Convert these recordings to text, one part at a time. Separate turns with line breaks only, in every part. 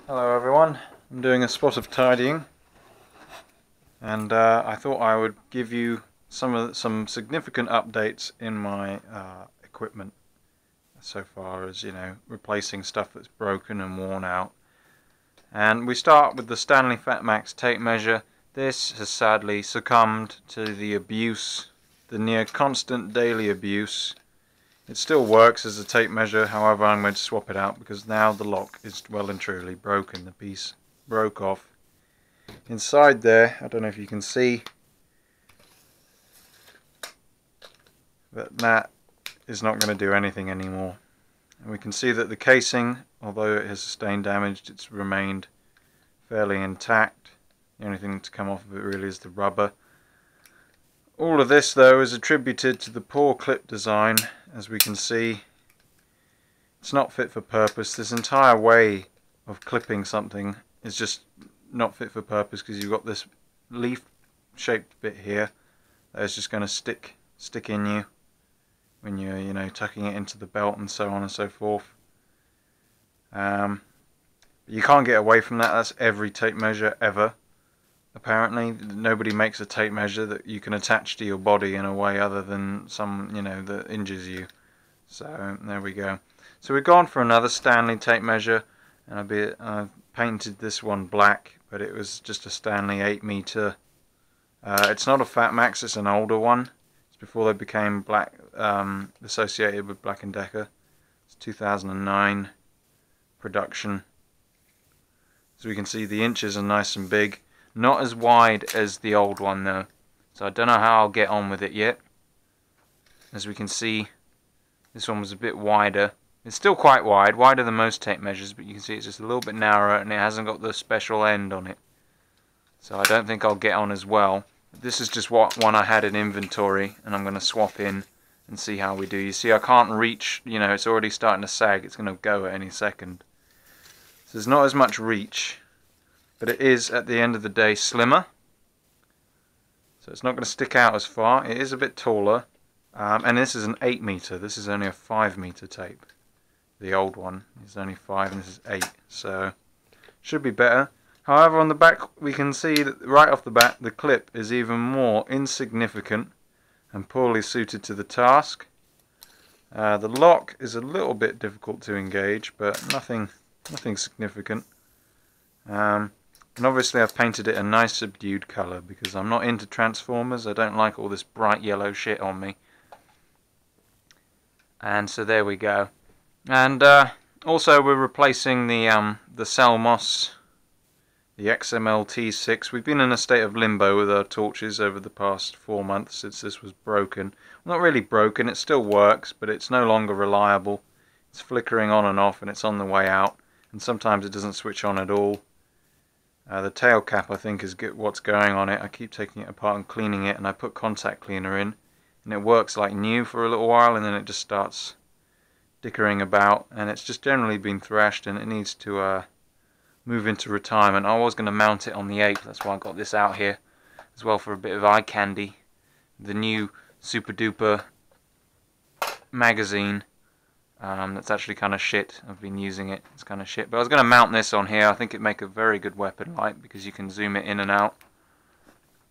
Hello everyone, I'm doing a spot of tidying, and I thought I would give you some significant updates in my equipment so far as, replacing stuff that's broken and worn out. And we start with the Stanley Fatmax tape measure. This has sadly succumbed to the abuse, the near constant daily abuse. It still works as a tape measure, however I'm going to swap it out because now the lock is well and truly broken. The piece broke off. Inside there, I don't know if you can see, but that is not going to do anything anymore. And we can see that the casing, although it has sustained damage, it's remained fairly intact. The only thing to come off of it really is the rubber. All of this though is attributed to the poor clip design. As we can see, it's not fit for purpose. This entire way of clipping something is just not fit for purpose because you've got this leaf shaped bit here that is just going to stick in you when you're tucking it into the belt and so on and so forth. You can't get away from that. That's every tape measure ever. Apparently nobody makes a tape measure that you can attach to your body in a way other than some that injures you. So there we go. So we've gone for another Stanley tape measure, and I've painted this one black, but it was just a Stanley 8 m. It's not a Fatmax, it's an older one. It's before they became black, associated with Black & Decker. It's 2009 production. So we can see the inches are nice and big. Not as wide as the old one though, so I don't know how I'll get on with it yet. As we can see, this one was a bit wider. It's still quite wide, wider than most tape measures, but you can see it's just a little bit narrower and it hasn't got the special end on it. So I don't think I'll get on as well. This is just one I had in inventory, and I'm going to swap in and see how we do. You see I can't reach, it's already starting to sag, it's going to go at any second. So there's not as much reach. But it is, at the end of the day, slimmer. So it's not going to stick out as far. It is a bit taller. And this is an 8 m. This is only a 5 m tape. The old one is only 5 and this is 8. So should be better. However, on the back we can see that right off the bat the clip is even more insignificant and poorly suited to the task. The lock is a little bit difficult to engage, but nothing significant. And obviously I've painted it a nice subdued colour because I'm not into Transformers. I don't like all this bright yellow shit on me. And so there we go. And also we're replacing the Selmos, the XML-T6. We've been in a state of limbo with our torches over the past 4 months since this was broken. Not really broken, it still works, but it's no longer reliable. It's flickering on and off and it's on the way out. And sometimes it doesn't switch on at all. The tail cap I think is what's going on it. I keep taking it apart and cleaning it, and I put contact cleaner in and it works like new for a little while, and then it just starts dickering about, and it's just generally been thrashed and it needs to move into retirement. I was going to mount it on the 8th, that's why I got this out here as well for a bit of eye candy. The new Super Duper magazine. That's actually kind of shit. I've been using it. It's kind of shit. But I was going to mount this on here. I think it'd make a very good weapon light because you can zoom it in and out.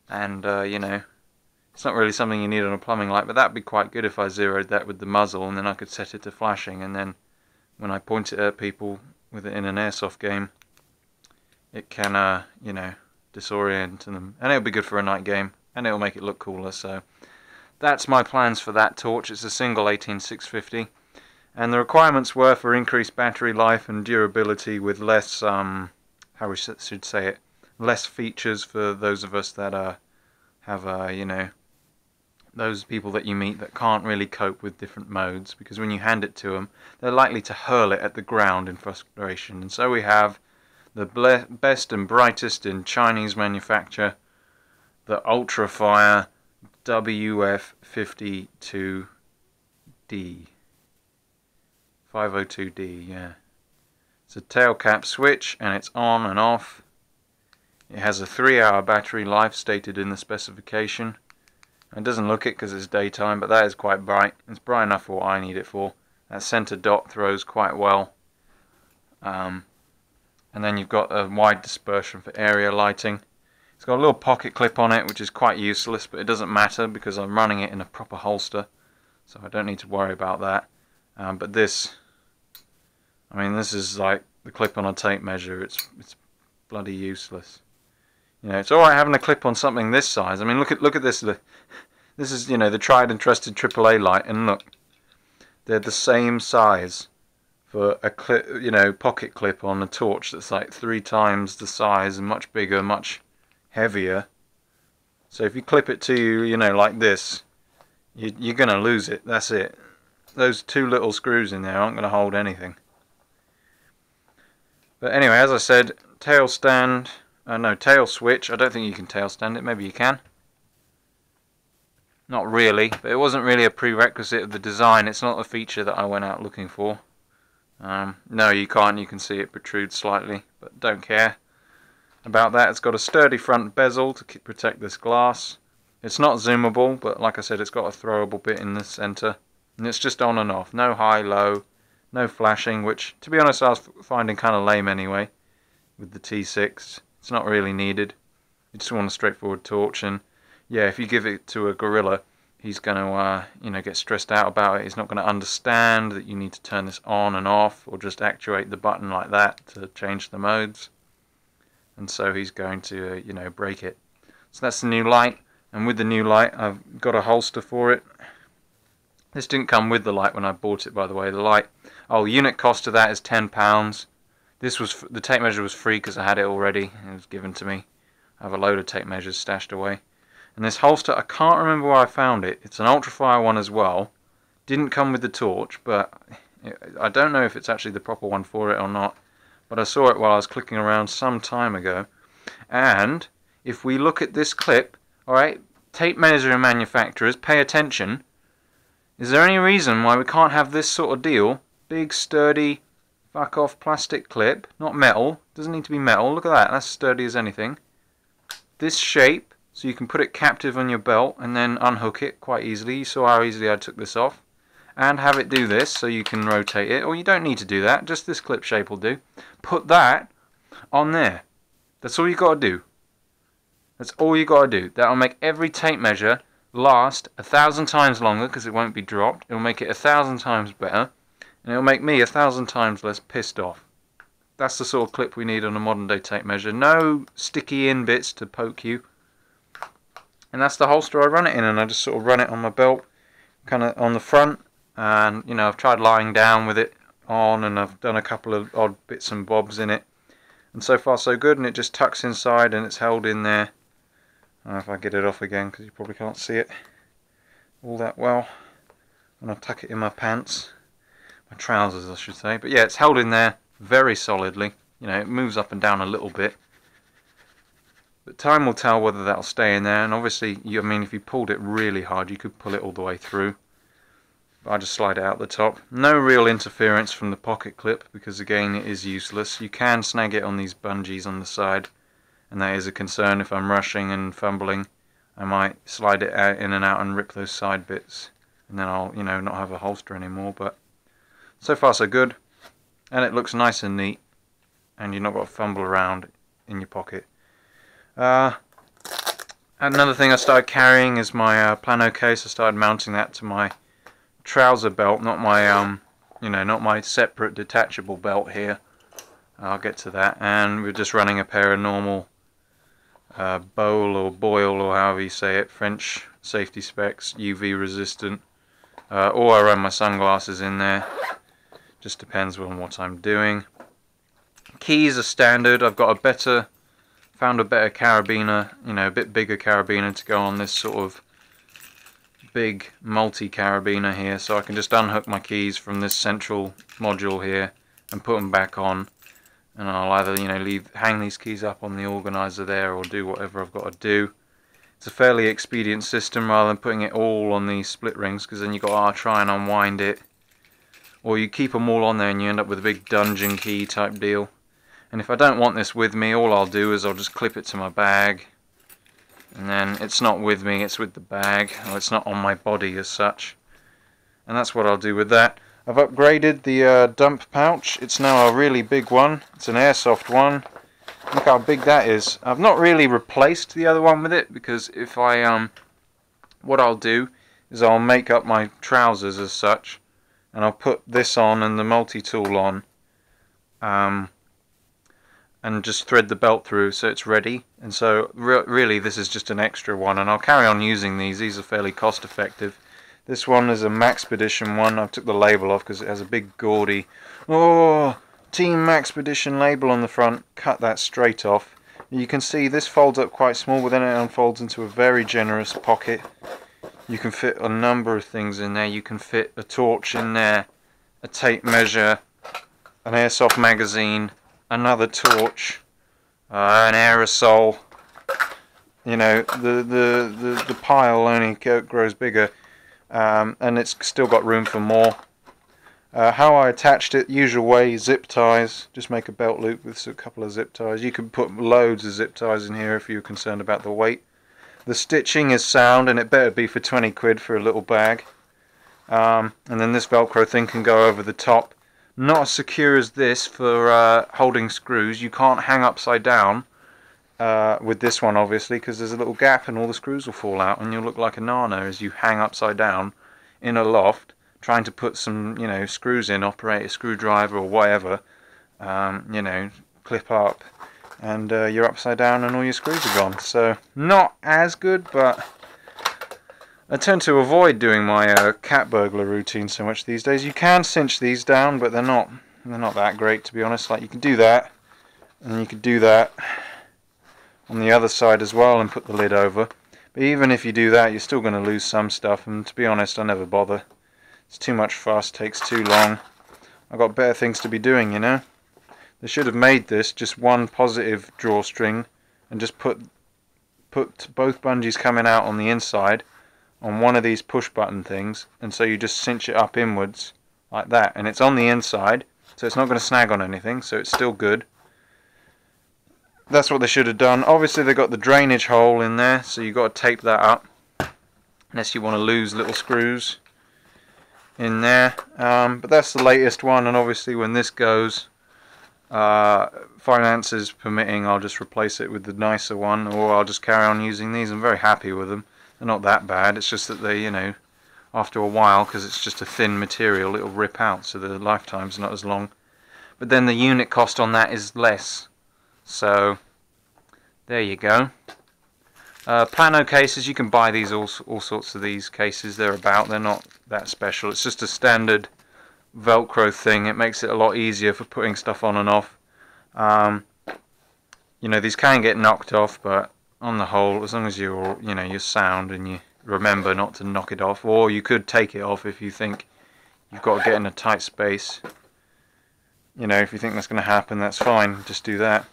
And, it's not really something you need on a plumbing light, but that'd be quite good if I zeroed that with the muzzle and then I could set it to flashing, and then when I point it at people with it in an airsoft game, it can, disorient them. And it'll be good for a night game, and it'll make it look cooler. So that's my plans for that torch. It's a single 18650. And the requirements were for increased battery life and durability with less, how we should say it, less features for those of us that have, those people that you meet that can't really cope with different modes, because when you hand it to them, they're likely to hurl it at the ground in frustration. And so we have the best and brightest in Chinese manufacture, the Ultrafire WF52D. 502D, yeah. It's a tail cap switch and it's on and off. It has a 3-hour battery life stated in the specification. It doesn't look it because it's daytime, but that is quite bright. It's bright enough for what I need it for. That center dot throws quite well. And and then you've got a wide dispersion for area lighting. It's got a little pocket clip on it, which is quite useless, but it doesn't matter because I'm running it in a proper holster, so I don't need to worry about that. But this, I mean, this is like the clip on a tape measure. It's bloody useless. You know, it's all right having a clip on something this size. I mean, look at this. This is, you know, the tried and trusted AAA light, and look, they're the same size for a clip, you know, pocket clip on a torch that's like 3 times the size and much bigger, much heavier. So if you clip it to you, you know, like this, you're gonna lose it. That's it. Those 2 little screws in there aren't gonna hold anything. But anyway, as I said, tail stand. No, tail switch. I don't think you can tail stand it. Maybe you can. Not really, but it wasn't really a prerequisite of the design. It's not a feature that I went out looking for. No, you can't. You can see it protrude slightly, but don't care about that. It's got a sturdy front bezel to protect this glass. It's not zoomable, but like I said, it's got a throwable bit in the center, and it's just on and off. No high, low, no flashing, which, to be honest, I was finding kind of lame anyway with the T6. It's not really needed. You just want a straightforward torch, and yeah, if you give it to a gorilla, he's going to, you know, get stressed out about it. He's not going to understand that you need to turn this on and off, or just actuate the button like that to change the modes. And so he's going to, you know, break it. So that's the new light, and with the new light, I've got a holster for it. This didn't come with the light when I bought it, by the way. The light, unit cost of that is £10. This was, the tape measure was free because I had it already. It was given to me. I have a load of tape measures stashed away. And this holster, I can't remember where I found it. It's an Ultrafire one as well. Didn't come with the torch, but I don't know if it's actually the proper one for it or not. But I saw it while I was clicking around some time ago. And if we look at this clip, alright, tape measure manufacturers, pay attention. Is there any reason why we can't have this sort of deal? Big, sturdy, fuck off plastic clip, not metal. Doesn't need to be metal. Look at that, that's sturdy as anything. This shape, so you can put it captive on your belt and then unhook it quite easily. You saw how easily I took this off. And have it do this so you can rotate it. Or you don't need to do that, just this clip shape will do. Put that on there. That's all you got to do. That's all you got to do. That'll make every tape measure last 1,000 times longer because it won't be dropped. It'll make it 1,000 times better. And it'll make me 1,000 times less pissed off. That's the sort of clip we need on a modern day tape measure. No sticky in bits to poke you. And that's the holster I run it in, and I just sort of run it on my belt, kind of on the front. And, you know, I've tried lying down with it on, and I've done a couple of odd bits and bobs in it. And so far so good, and it just tucks inside and it's held in there. I don't know if I get it off again, because you probably can't see it all that well. And I tuck it in my pants. My trousers, I should say. But yeah, it's held in there very solidly. You know, it moves up and down a little bit. But time will tell whether that'll stay in there. And obviously, I mean, if you pulled it really hard, you could pull it all the way through. But I just slide it out the top. No real interference from the pocket clip, because again, it is useless. You can snag it on these bungees on the side, and that is a concern. If I'm rushing and fumbling, I might slide it out in and out and rip those side bits, and then I'll, you know, not have a holster anymore. But so far so good, and it looks nice and neat, and you're not got to fumble around in your pocket. Another thing I started carrying is my plano case. I started mounting that to my trouser belt, not my you know, not my separate detachable belt here. I'll get to that. And we're just running a pair of normal bowl or boil, or however you say it, French safety specs, UV resistant. Or I run my sunglasses in there. Just depends on what I'm doing. Keys are standard. I've got found a better carabiner, you know, a bit bigger carabiner to go on this sort of big multi-carabiner here, so I can just unhook my keys from this central module here and put them back on, and I'll either, you know, hang these keys up on the organizer there, or do whatever I've got to do. It's a fairly expedient system rather than putting it all on these split rings, because then you've got to try and unwind it, or you keep them all on there and you end up with a big dungeon key type deal. And if I don't want this with me, all I'll do is I'll just clip it to my bag, and then it's not with me, it's with the bag, or it's not on my body as such. And that's what I'll do with that. I've upgraded the dump pouch. It's now a really big one. It's an airsoft one. Look how big that is. I've not really replaced the other one with it, because if I what I'll do is I'll make up my trousers as such, and I'll put this on and the multi-tool on, and just thread the belt through so it's ready. And so really this is just an extra one, and I'll carry on using these. These are fairly cost effective. This one is a Maxpedition one. I took the label off because it has a big gaudy Team Maxpedition label on the front. Cut that straight off. You can see this folds up quite small, but then it unfolds into a very generous pocket. You can fit a number of things in there. You can fit a torch in there, a tape measure, an airsoft magazine, another torch, an aerosol. You know, the pile only grows bigger, and it's still got room for more. How I attached it, usual way, zip ties. Just make a belt loop with a couple of zip ties. You can put loads of zip ties in here if you're concerned about the weight. The stitching is sound, and it better be for 20 quid for a little bag. And then this Velcro thing can go over the top. Not as secure as this for holding screws. You can't hang upside down with this one, obviously, because there's a little gap and all the screws will fall out, and you'll look like a nana as you hang upside down in a loft trying to put some, you know, screws in, operate a screwdriver or whatever, you know, clip up, and you're upside down and all your screws are gone. So not as good, but I tend to avoid doing my cat burglar routine so much these days. You can cinch these down, but they're not that great, to be honest. Like, you can do that, and you could do that on the other side as well and put the lid over. But even if you do that, you're still going to lose some stuff, and to be honest, I never bother. It's too much fuss, takes too long. I've got better things to be doing, you know. They should have made this just one positive drawstring and just put both bungees coming out on the inside on one of these push button things, and so you just cinch it up inwards like that, and it's on the inside, so it's not going to snag on anything, so it's still good. That's what they should have done. Obviously they got the drainage hole in there, so you've got to tape that up unless you want to lose little screws in there. But that's the latest one, and obviously when this goes, finances permitting, I'll just replace it with the nicer one, or I'll just carry on using these. I'm very happy with them. They're not that bad. It's just that they, you know, after a while, because it's just a thin material, it'll rip out, so the lifetime's not as long. But then the unit cost on that is less. So there you go. Plano cases, you can buy these, all sorts of these cases. They're not that special. It's just a standard Velcro thing. It makes it a lot easier for putting stuff on and off. You know, these can get knocked off, but on the whole, as long as you're, you know, you're sound and you remember not to knock it off, or you could take it off if you think you've got to get in a tight space. You know, if you think that's going to happen, that's fine. Just do that.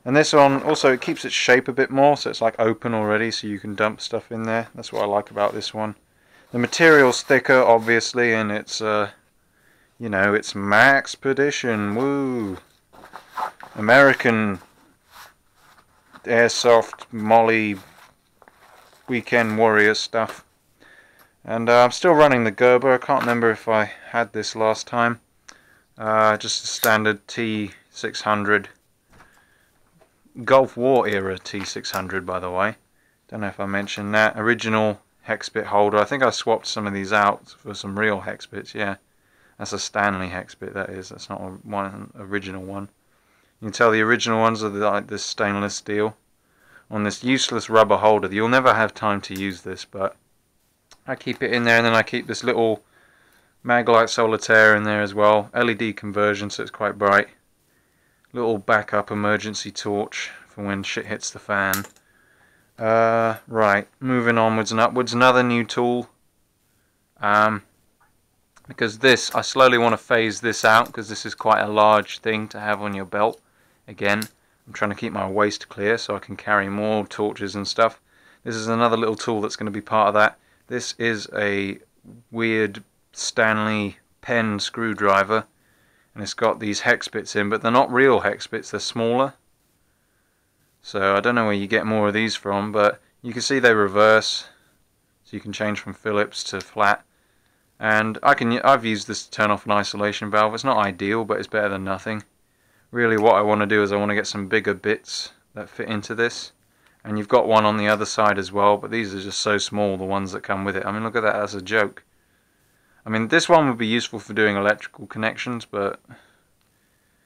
And this one also, it keeps its shape a bit more, so it's like open already, so you can dump stuff in there. That's what I like about this one. The material's thicker, obviously, and it's you know, it's Maxpedition. Woo! American airsoft molly weekend warrior stuff. And I'm still running the Gerber. I can't remember if I had this last time. Just a standard T600. Gulf War era T600, by the way. Don't know if I mentioned that. Original hex bit holder. I think I swapped some of these out for some real hex bits. Yeah, that's a Stanley hex bit. That is. That's not one original one. You can tell the original ones are like this stainless steel on this useless rubber holder. You'll never have time to use this, but I keep it in there, and then I keep this little Maglite Solitaire in there as well. LED conversion, so it's quite bright. Little backup emergency torch for when shit hits the fan. Right, moving onwards and upwards. Another new tool. Because this, I slowly want to phase this out, because this is quite a large thing to have on your belt. Again, I'm trying to keep my waist clear so I can carry more torches and stuff. This is another little tool that's going to be part of that. This is a weird Stanley pen screwdriver. And it's got these hex bits in, but they're not real hex bits, they're smaller. So I don't know where you get more of these from, but you can see they reverse. So you can change from Phillips to flat. And I've used this to turn off an isolation valve. It's not ideal, but it's better than nothing. Really what I want to do is I want to get some bigger bits that fit into this. And you've got one on the other side as well, but these are just so small, the ones that come with it. I mean, look at that, that's a joke. I mean, this one would be useful for doing electrical connections, but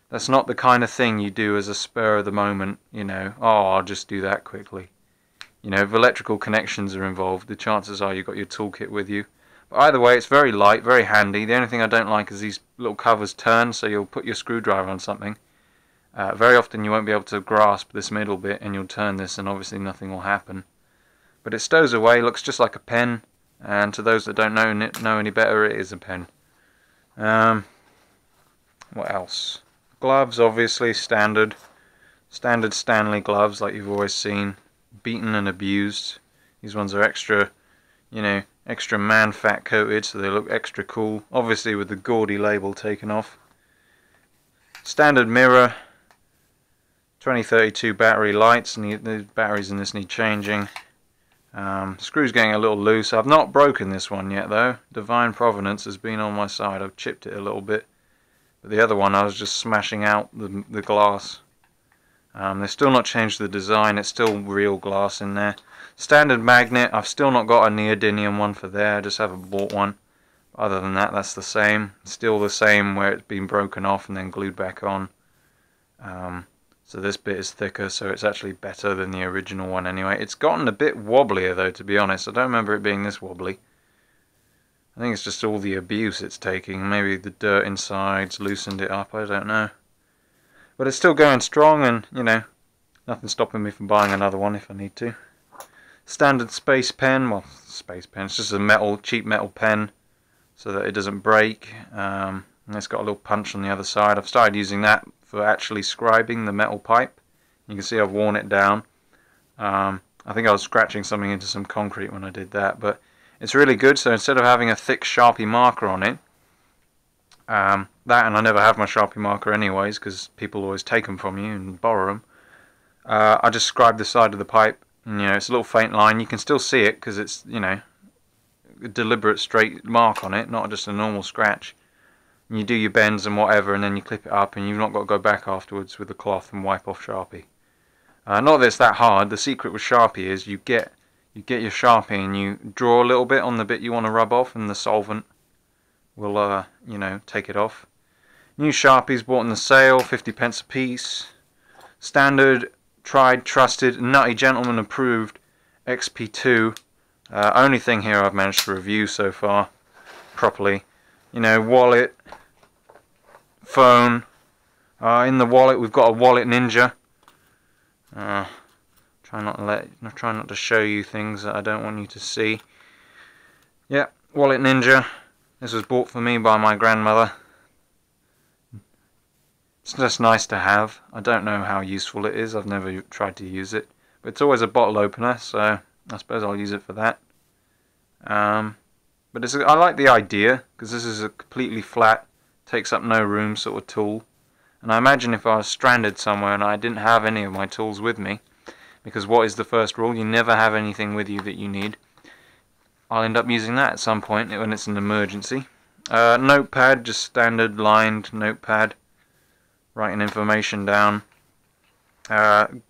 that's not the kind of thing you do as a spur of the moment, you know, oh, I'll just do that quickly. You know, if electrical connections are involved, the chances are you've got your toolkit with you. But either way, it's very light, very handy. The only thing I don't like is these little covers turn, so you'll put your screwdriver on something. Very often you won't be able to grasp this middle bit, and you'll turn this and obviously nothing will happen. But it stows away, looks just like a pen, and to those that don't know any better, it is a pen. What else? Gloves, obviously, standard Stanley gloves like you've always seen. Beaten and abused. These ones are extra, you know, extra man fat coated, so they look extra cool. Obviously with the gaudy label taken off. Standard mirror. 2032 battery lights, and the batteries in this need changing. Screw's getting a little loose. I've not broken this one yet though. Divine Providence has been on my side. I've chipped it a little bit. But the other one I was just smashing out the glass. They've still not changed the design. It's still real glass in there. Standard magnet. I've still not got a neodymium one for there. I just haven't bought one. Other than that, that's the same. Still the same where it's been broken off and then glued back on. So this bit is thicker, so it's actually better than the original one anyway. It's gotten a bit wobblier though, to be honest. I don't remember it being this wobbly. I think it's just all the abuse it's taking. Maybe the dirt inside's loosened it up, I don't know. But it's still going strong, and, you know, nothing stopping me from buying another one if I need to. Standard space pen, well, space pen, it's just a cheap metal pen so that it doesn't break. And it's got a little punch on the other side. I've started using that for actually scribing the metal pipe. You can see I've worn it down. I think I was scratching something into some concrete when I did that, but it's really good. So instead of having a thick Sharpie marker on it, that, and I never have my Sharpie marker anyways because people always take them from you and borrow them, I just scribe the side of the pipe, and, you know, it's a little faint line. You can still see it because it's, you know, a deliberate straight mark on it, not just a normal scratch. And you do your bends and whatever, and then you clip it up, and you've not got to go back afterwards with the cloth and wipe off Sharpie. Not that it's that hard. The secret with Sharpie is you get your Sharpie and you draw a little bit on the bit you want to rub off, and the solvent will, you know, take it off. New Sharpies bought in the sale, 50p a piece. Standard, tried, trusted, Nutty Gentleman approved XP2. Only thing here I've managed to review so far properly. You know, wallet, phone. In the wallet we've got a Wallet Ninja. Try not to show you things that I don't want you to see. Yeah, Wallet Ninja. This was bought for me by my grandmother. It's just nice to have. I don't know how useful it is. I've never tried to use it. But it's always a bottle opener, so I suppose I'll use it for that. But I like the idea, because this is a completely flat, takes up no room sort of tool. And I imagine if I was stranded somewhere and I didn't have any of my tools with me, because what is the first rule? You never have anything with you that you need. I'll end up using that at some point when it's an emergency. Notepad, just standard lined notepad. Writing information down.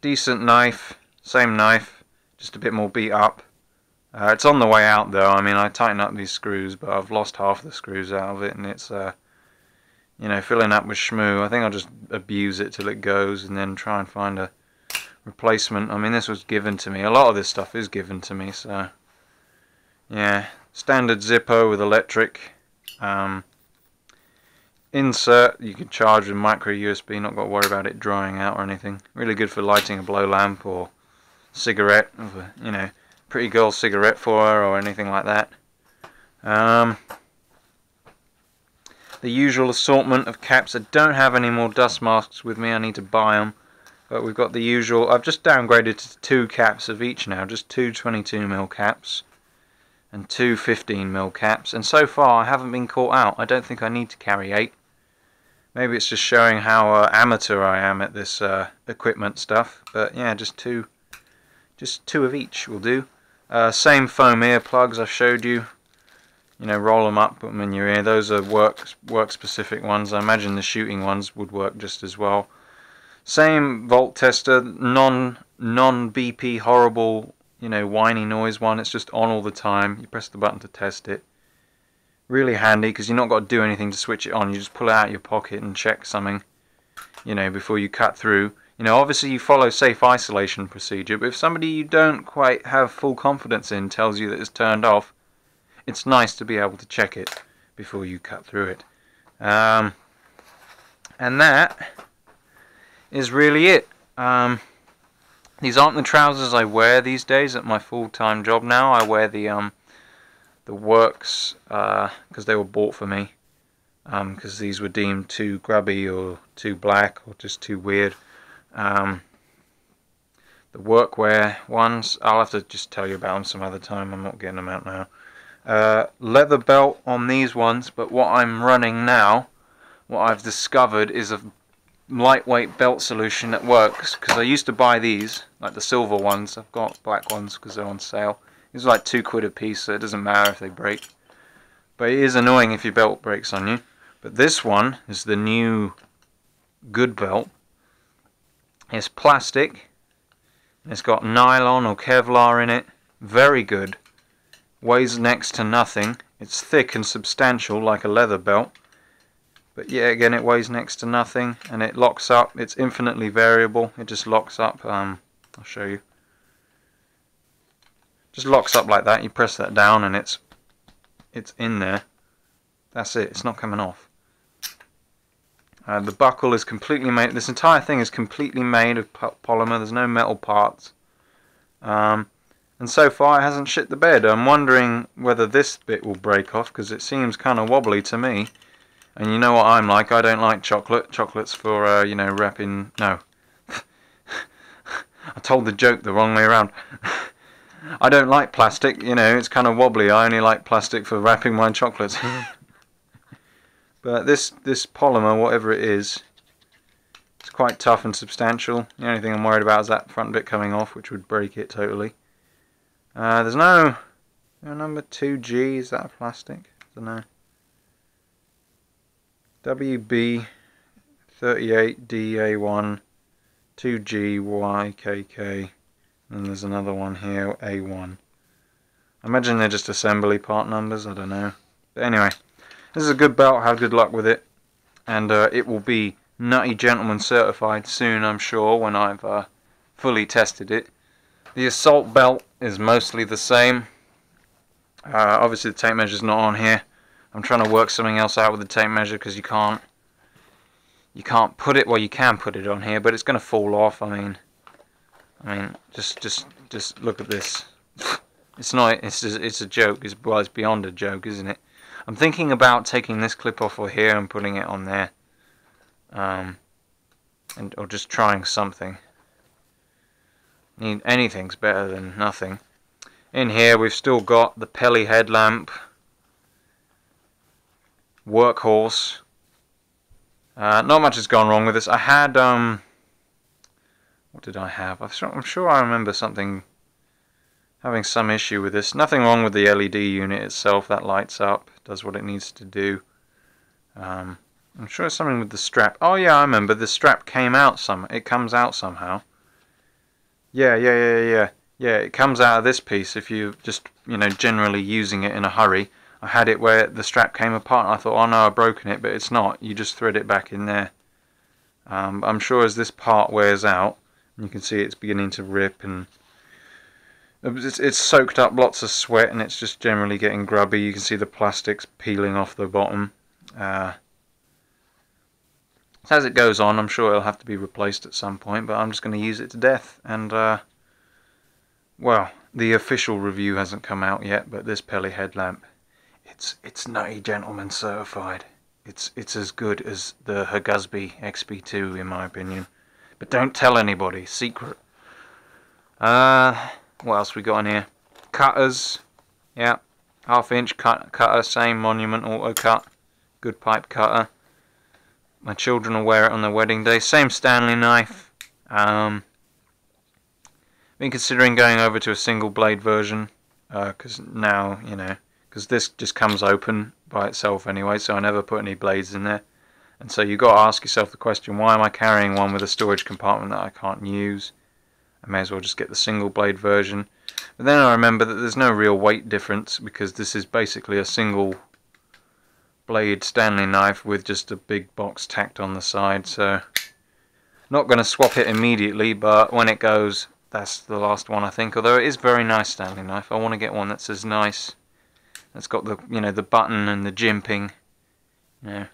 Decent knife, same knife, just a bit more beat up. It's on the way out though. I mean, I tighten up these screws, but I've lost half the screws out of it, and it's you know, filling up with shmoo. I think I'll just abuse it till it goes, and then try and find a replacement. I mean, this was given to me. A lot of this stuff is given to me, so yeah. Standard Zippo with electric. Insert, you can charge with micro USB, not got to worry about it drying out or anything. Really good for lighting a blow lamp or cigarette, you know, pretty girl cigarette for her or anything like that. The usual assortment of caps. I don't have any more dust masks with me, I need to buy them. But we've got the usual, I've just downgraded to 2 caps of each now, just 2 22mm caps and 2 15mm caps, and so far I haven't been caught out. I don't think I need to carry 8. Maybe it's just showing how amateur I am at this equipment stuff, but yeah, just two of each will do. Same foam earplugs I showed you. You know, roll them up, put them in your ear. Those are work specific ones. I imagine the shooting ones would work just as well. Same volt tester, non BP horrible, you know, whiny noise one. It's just on all the time. You press the button to test it. Really handy because you're not got to do anything to switch it on. You just pull it out of your pocket and check something, you know, before you cut through. You know, obviously you follow safe isolation procedure, but if somebody you don't quite have full confidence in tells you that it's turned off, it's nice to be able to check it before you cut through it. And that is really it. These aren't the trousers I wear these days at my full-time job now. I wear the Works because they were bought for me, because these were deemed too grubby or too black or just too weird. The workwear ones, I'll have to just tell you about them some other time. I'm not getting them out now. Leather belt on these ones, but what I'm running now, what I've discovered is a lightweight belt solution that works, because I used to buy these, like the silver ones. I've got black ones because they're on sale. These are like £2 a piece, so it doesn't matter if they break. But it is annoying if your belt breaks on you. But this one is the new good belt. It's plastic. It's got nylon or Kevlar in it. Very good. Weighs next to nothing. It's thick and substantial like a leather belt. But yeah, again, it weighs next to nothing, and it locks up. It's infinitely variable. It just locks up. I'll show you. Just locks up like that. You press that down and it's in there. That's it. It's not coming off. The buckle is completely made. This entire thing is completely made of polymer. There's no metal parts. And so far it hasn't shit the bed. I'm wondering whether this bit will break off, because it seems kind of wobbly to me. And you know what I'm like. I don't like chocolate. Chocolate's for you know, wrapping. No. I told the joke the wrong way around. I don't like plastic, you know, it's kind of wobbly. I only like plastic for wrapping my chocolates. But this polymer, whatever it is, it's quite tough and substantial. The only thing I'm worried about is that front bit coming off, which would break it totally. There's no number 2G, is that a plastic? I don't know. WB38DA1 2GYKK. And there's another one here, A1. I imagine they're just assembly part numbers, I don't know. But anyway, this is a good belt, have good luck with it. And it will be Nutty Gentleman certified soon, I'm sure, when I've fully tested it. The assault belt is mostly the same. Obviously the tape measure's not on here. I'm trying to work something else out with the tape measure, because you can't put it, well, you can put it on here, but it's going to fall off. I mean, just look at this. It's not. It's a joke. It's beyond a joke, isn't it? I'm thinking about taking this clip off of here and putting it on there, or just trying something. Anything's better than nothing. In here, we've still got the Peli headlamp, Workhorse. Not much has gone wrong with this. I had what did I have? I'm sure I remember having some issue with this. Nothing wrong with the LED unit itself. That lights up, does what it needs to do. I'm sure it's something with the strap. Oh yeah, I remember. The strap came out it comes out somehow. Yeah. It comes out of this piece if you just, you know, generally using it in a hurry. I had it where the strap came apart and I thought, oh no, I've broken it, but it's not. You just thread it back in there. I'm sure as this part wears out, you can see it's beginning to rip, and it's soaked up lots of sweat, and it's just generally getting grubby. You can see the plastics peeling off the bottom. As it goes on, I'm sure it'll have to be replaced at some point, but I'm just going to use it to death. And well, the official review hasn't come out yet, but this Peli headlamp, it's Nutty Gentleman certified. It's as good as the Hagusby XP2 in my opinion. But don't tell anybody, secret. What else we got in here? Cutters, yeah, 1/2 inch cutter, same Monument auto cut, good pipe cutter. My children will wear it on their wedding day. Same Stanley knife. Been considering going over to a single blade version, because now, you know, because this just comes open by itself anyway, so I never put any blades in there. And so you've got to ask yourself the question, why am I carrying one with a storage compartment that I can't use? I may as well just get the single blade version. But then I remember that there's no real weight difference, because this is basically a single blade Stanley knife with just a big box tacked on the side. So not going to swap it immediately, but when it goes, that's the last one I think. Although it is a very nice Stanley knife. I want to get one that's as nice. That's got the, you know, the button and the jimping. You know,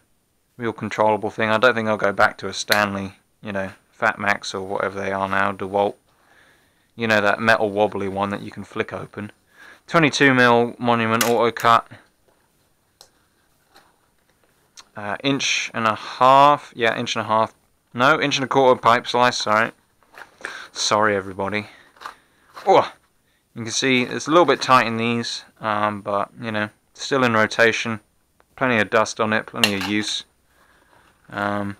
real controllable thing. I don't think I'll go back to a Stanley, you know, Fat Max or whatever they are now, DeWalt. You know, that metal wobbly one that you can flick open. 22mm Monument auto cut. Inch and a half. Yeah, inch and a half. No, inch and a quarter pipe slice. Sorry everybody. Oh, you can see it's a little bit tight in these, but you know, still in rotation. Plenty of dust on it. Plenty of use. Then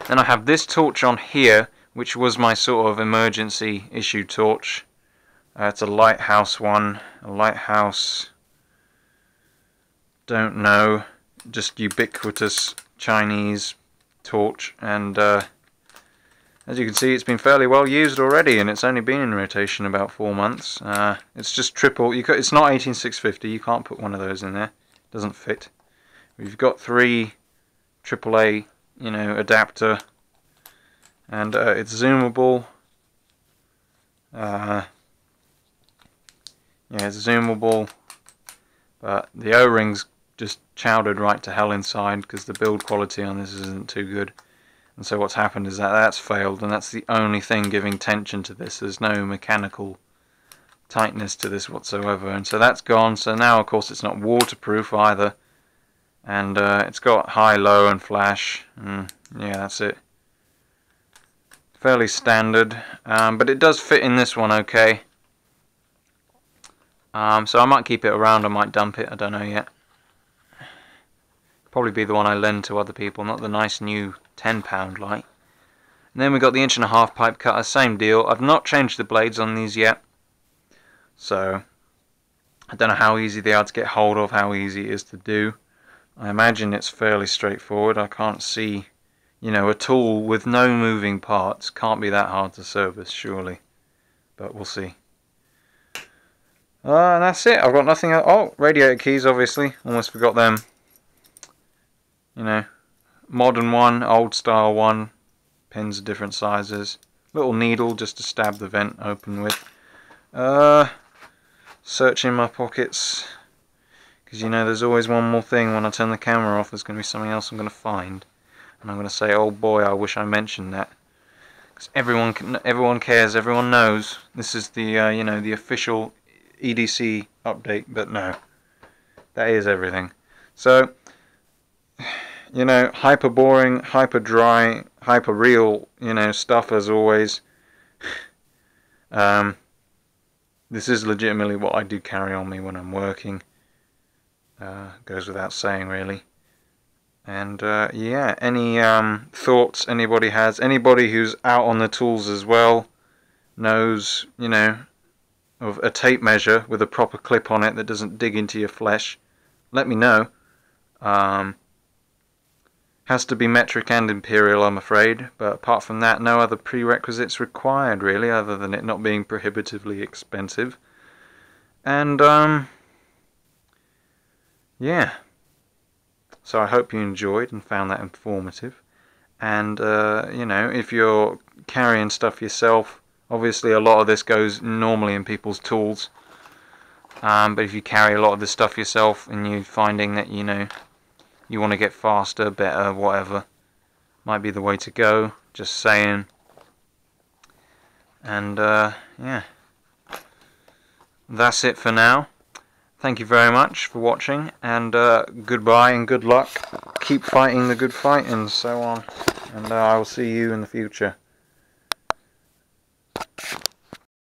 I have this torch on here, which was my sort of emergency issue torch. It's a Lighthouse one. A Lighthouse, don't know, just ubiquitous Chinese torch. And as you can see, it's been fairly well used already, and it's only been in rotation about 4 months. It's just triple. It's not 18650. You can't put one of those in there. It doesn't fit. We've got 3 AAA, you know, adapter. And it's zoomable. Yeah, it's zoomable, but the O-rings just chowdered right to hell inside because the build quality on this isn't too good. And so what's happened is that that's failed, and that's the only thing giving tension to this. There's no mechanical tightness to this whatsoever, and so that's gone. So now, of course, it's not waterproof either, and it's got high, low, and flash. And yeah, that's it. Fairly standard, but it does fit in this one okay. So I might keep it around, I might dump it, I don't know yet. Probably be the one I lend to other people, not the nice new £10 light. And then we got the 1.5 inch pipe cutter, same deal. I've not changed the blades on these yet, so I don't know how easy they are to get hold of, how easy it is to do. I imagine it's fairly straightforward. I can't see, you know, a tool with no moving parts can't be that hard to service, surely. But we'll see. And that's it. I've got nothing else. Oh, radiator keys, obviously. Almost forgot them. You know, modern one, old style one. Pins are different sizes. Little needle just to stab the vent open with. Searching my pockets, because you know there's always one more thing. When I turn the camera off, there's going to be something else I'm going to find. And I'm going to say, oh boy, I wish I mentioned that. Because everyone cares, everyone knows. This is the, you know, the official EDC update, but no. That is everything. So, you know, hyper boring, hyper dry, hyper real, you know, stuff as always. This is legitimately what I do carry on me when I'm working. Goes without saying, really. And yeah, any thoughts anybody has, anybody who's out on the tools as well, knows, you know, of a tape measure with a proper clip on it that doesn't dig into your flesh, let me know. Has to be metric and imperial, I'm afraid, but apart from that, no other prerequisites required, really, other than it not being prohibitively expensive. And yeah. So I hope you enjoyed and found that informative. And, you know, if you're carrying stuff yourself, obviously a lot of this goes normally in people's tools. But if you carry a lot of this stuff yourself and you're finding that, you know, you want to get faster, better, whatever, might be the way to go. Just saying. And, yeah. That's it for now. Thank you very much for watching, and goodbye and good luck. Keep fighting the good fight and so on. And I will see you in the future.